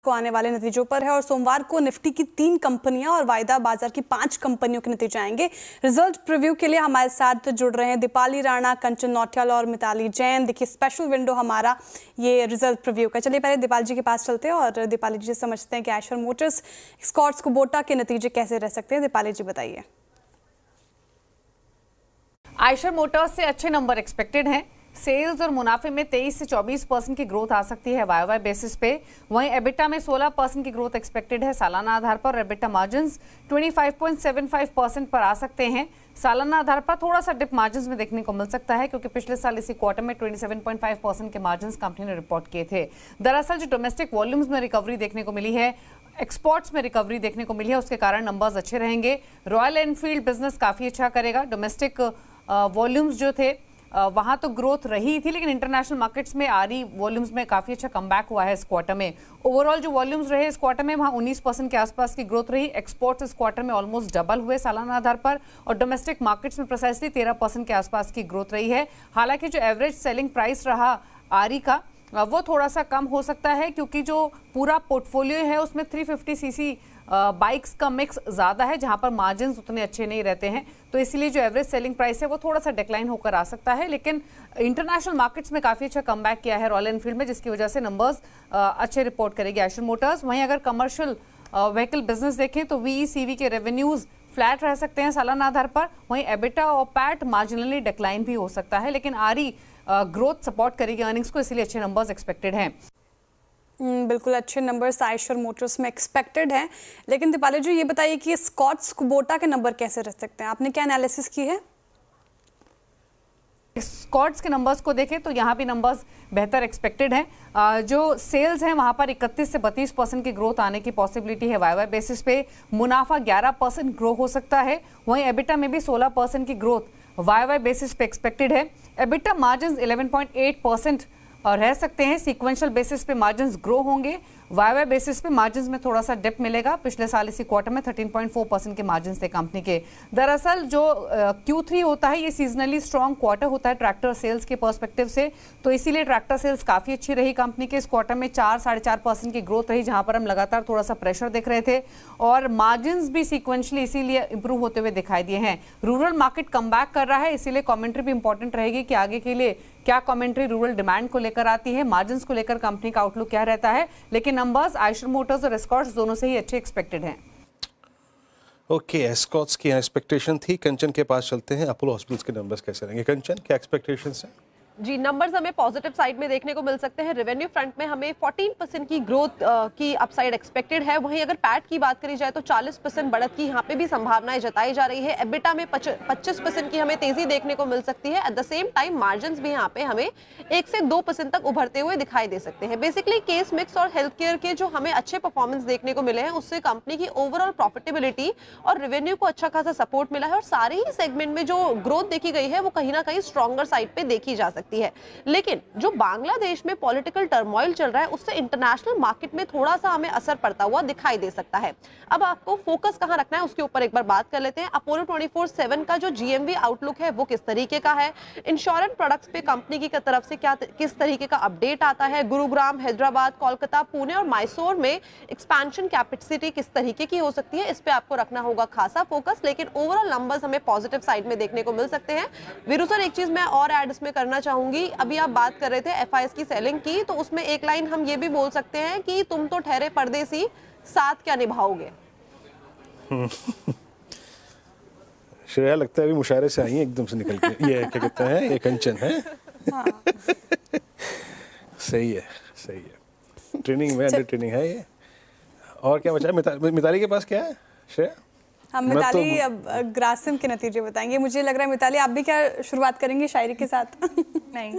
को आने वाले नतीजों पर है और सोमवार को निफ्टी की 3 कंपनियां और वायदा बाजार की 5 कंपनियों के नतीजे आएंगे। रिजल्ट प्रीव्यू के लिए हमारे साथ जुड़ रहे हैं दीपाली राणा, कंचन नौटियाल और मिताली जैन। देखिए स्पेशल विंडो हमारा ये रिजल्ट प्रीव्यू का। चलिए पहले दीपाली जी के पास चलते हैं और दीपाली जी समझते हैं कि आयशर मोटर्स, स्कॉट्स कुबोटा के नतीजे कैसे रह सकते हैं। दीपाली जी बताइए। आयशर मोटर्स से अच्छे नंबर एक्सपेक्टेड हैं। सेल्स और मुनाफे में 23 से 24% की ग्रोथ आ सकती है वाई बेसिस पे। वहीं एबिटा में 16% की ग्रोथ एक्सपेक्टेड है सालाना आधार पर और एबिटा मार्जिन्स 25.75% पर आ सकते हैं। सालाना आधार पर थोड़ा सा डिप मार्जिन्स में देखने को मिल सकता है क्योंकि पिछले साल इसी क्वार्टर में 27.5% के मार्जिन्स कंपनी ने रिपोर्ट किए थे। दरअसल जो डोमेस्टिक वॉल्यूम्स में रिकवरी देखने को मिली है, एक्सपोर्ट्स में रिकवरी देखने को मिली है, उसके कारण नंबर्स अच्छे रहेंगे। रॉयल एनफील्ड बिजनेस काफ़ी अच्छा करेगा। डोमेस्टिक वॉल्यूम्स जो थे वहाँ तो ग्रोथ रही थी, लेकिन इंटरनेशनल मार्केट्स में आरी वॉल्यूम्स में काफ़ी अच्छा कमबैक हुआ है इस क्वार्टर में। ओवरऑल जो वॉल्यूम्स रहे इस क्वार्टर में वहाँ 19% के आसपास की ग्रोथ रही। एक्सपोर्ट्स इस क्वार्टर में ऑलमोस्ट डबल हुए सालाना आधार पर और डोमेस्टिक मार्केट्स में प्रिसाइसली 13% के आसपास की ग्रोथ रही है। हालांकि जो एवरेज सेलिंग प्राइस रहा आरी का वो थोड़ा सा कम हो सकता है क्योंकि जो पूरा पोर्टफोलियो है उसमें 350 सीसी बाइक्स का मिक्स ज़्यादा है जहां पर मार्जिन्स उतने अच्छे नहीं रहते हैं, तो इसलिए जो एवरेज सेलिंग प्राइस है वो थोड़ा सा डिक्लाइन होकर आ सकता है। लेकिन इंटरनेशनल मार्केट्स में काफ़ी अच्छा कमबैक किया है रॉयल एनफील्ड में, जिसकी वजह से नंबर्स अच्छे रिपोर्ट करेगी आयशर मोटर्स। वहीं अगर कमर्शियल व्हीकल बिजनेस देखें तो वीई के रेवेन्यूज़ फ्लैट रह सकते हैं सालाना आधार पर। वहीं एबिटा और पैट मार्जिनली डिक्लाइन भी हो सकता है, लेकिन आरी ग्रोथ सपोर्ट करेगी अर्निंग्स को, इसलिए अच्छे नंबर्स एक्सपेक्टेड हैं। बिल्कुल अच्छे नंबर्स आयशर मोटर्स में एक्सपेक्टेड हैं। लेकिन दीपाली जी ये बताइए कि स्कॉट्स कुबोटा के नंबर कैसे रह सकते हैं, आपने क्या एनालिसिस की है? स्कॉट्स के नंबर्स को देखें तो यहाँ भी नंबर्स बेहतर एक्सपेक्टेड हैं। जो सेल्स हैं वहाँ पर 31 से 32% की ग्रोथ आने की पॉसिबिलिटी है वाई बेसिस पे। मुनाफा 11% ग्रो हो सकता है। वहीं एबिटा में भी 16% की ग्रोथ वाई बेसिस पे एक्सपेक्टेड है। एबिटा मार्जिन्स 11.8% और रह सकते हैं। सीक्वेंशियल बेसिस पे मार्जिन्स ग्रो होंगे। वाई बेसिस पे मार्जिन्स में थोड़ा सा डिप मिलेगा। पिछले साल इसी क्वार्टर में 13.4% के मार्जिन्स थे कंपनी के। दरअसल जो Q3 होता है ये सीजनली स्ट्रॉन्ग क्वार्टर होता है ट्रैक्टर सेल्स के पर्सपेक्टिव से, तो इसीलिए ट्रैक्टर सेल्स काफ़ी अच्छी रही कंपनी के। इस क्वार्टर में 4-4.5% की ग्रोथ रही, जहां पर हम लगातार थोड़ा सा प्रेशर देख रहे थे और मार्जिन्स भी सीक्वेंशली इसीलिए इंप्रूव होते हुए दिखाई दिए हैं। रूरल मार्केट कम बैक कर रहा है, इसीलिए कॉमेंट्री भी इंपॉर्टेंट रहेगी कि आगे के लिए क्या कमेंट्री रूरल डिमांड को लेकर आती है, मार्जिन्स को लेकर कंपनी का आउटलुक क्या रहता है। लेकिन नंबर्स आयशर मोटर्स और एस्कॉट्स दोनों से ही अच्छे एक्सपेक्टेड हैं। ओके, एस्कॉट्स की एक्सपेक्टेशन थी। कंचन के पास चलते हैं, अपोलो हॉस्पिटल्स के नंबर्स कैसे रहेंगे? कंचन, क्या एक्सपेक्टेशंस हैं? जी, नंबर्स हमें पॉजिटिव साइड में देखने को मिल सकते हैं। रेवेन्यू फ्रंट में हमें 14% की ग्रोथ की अपसाइड एक्सपेक्टेड है। वहीं अगर पैट की बात करी जाए तो 40% बढ़त की यहाँ पे भी संभावनाएं जताई जा रही है। एबिटा में 25% की हमें तेजी देखने को मिल सकती है। At the same time margins भी यहाँ पे हमें 1 से 2% तक उभरते हुए दिखाई दे सकते हैं। बेसिकली केस मिक्स और हेल्थ केयर के जो हमें अच्छे परफॉर्मेंस देखने को मिले हैं उससे कंपनी की ओवरऑल प्रॉफिटेबिलिटी और रेवेन्यू को अच्छा खासा सपोर्ट मिला है और सारे ही सेगमेंट में जो ग्रोथ देखी गई है वो कहीं ना कहीं स्ट्रॉन्गर साइड पे देखी जा सकती है। लेकिन जो बांग्लादेश में पॉलिटिकल टर्मोइल चल रहा है उससे इंटरनेशनल मार्केट में थोड़ा सा हमें असर पड़ता हुआ दिखाई दे सकता है। अब आपको फोकस कहां रखना है उसके ऊपर एक बार बात कर लेते हैं। अपोलो 24/7 का जो जीएमवी आउटलुक है वो किस तरीके का है, इंश्योरेंस प्रोडक्ट्स पे कंपनी की तरफ से क्या किस तरीके का अपडेट आता है, गुरुग्राम, हैदराबाद, कोलकाता, पुणे और मैसूर में एक्सपेंशन कैपेसिटी किस तरीके की हो सकती है, इस पे आपको रखना होगा खासा फोकस। लेकिन ओवरऑल नंबर्स हमें पॉजिटिव साइड में देखने को मिल सकते हैं। वीरू सर, एक चीज मैं और ऐड इसमें करना चाहूंगी, अभी आप बात कर रहे थे एफआईएस की सेलिंग की, तो उसमें एक लाइन हम ये भी बोल सकते हैं कि तुम तो ठहरे परदेसी, साथ क्या निभाओगे। श्रेया लगता है अभी मुशायरे से आई है एकदम से निकल के। ये क्या कहते हैं, ये कंचन है। हाँ। सही है, सही है। ट्रेनिंग में अंडर ट्रेनिंग है ये। और क्या बचा है? मिताली के पास क्या है श्रेया? हम मिताली अब ग्रासिम के नतीजे बताएंगे। मुझे लग रहा है मिताली आप भी क्या शुरुआत करेंगे शायरी के साथ? नहीं,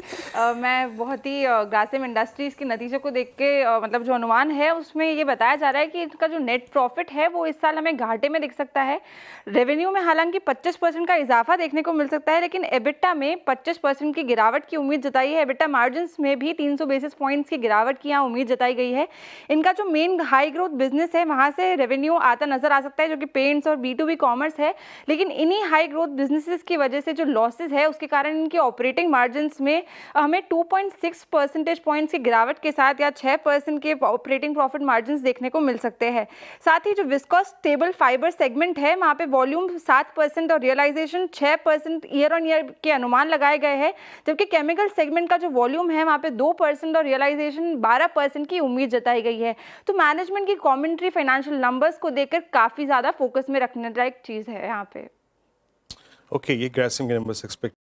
मैं बहुत ही ग्रासिम इंडस्ट्रीज के नतीजे को देख के मतलब जो अनुमान है उसमें ये बताया जा रहा है कि इनका जो नेट प्रॉफिट है वो इस साल हमें घाटे में दिख सकता है। रेवेन्यू में हालांकि 25% का इजाफा देखने को मिल सकता है, लेकिन एबिटा में 25% की गिरावट की उम्मीद जताई है। एबिटा मार्जिन्स में भी 300 बेसिस पॉइंट्स की गिरावट की यहाँ उम्मीद जताई गई है। इनका जो मेन हाई ग्रोथ बिजनेस है वहाँ से रेवेन्यू आता नजर आ सकता है, जो कि पेंट्स और B2B कॉमर्स है, लेकिन इन्हीं हाई ग्रोथ बिजनेसेस की वजह से जो लॉसेस है उसके कारण इनकी ऑपरेटिंग मार्जिन्स में हमें 2.6 परसेंटेज पॉइंट्स की गिरावट के साथ या 6% के ऑपरेटिंग प्रॉफिट मार्जिन्स देखने को मिल सकते हैं। साथ ही जो विस्कोस स्टेबल फाइबर सेगमेंट है वहाँ पे वॉल्यूम 7% और रियलाइजेशन 6% ईयर ऑन ईयर के अनुमान लगाए गए हैं, जबकि केमिकल सेगमेंट का जो वॉल्यूम है वहाँ पे 2% और रियलाइजेशन 12% की उम्मीद जताई गई है। तो मैनेजमेंट की कमेंट्री फाइनेंशियल नंबर्स को देखकर काफ़ी ज़्यादा फोकस में रखने लायक चीज़ है यहाँ पे। ओके, ये ग्रासिम के नंबर्स एक्सपेक्ट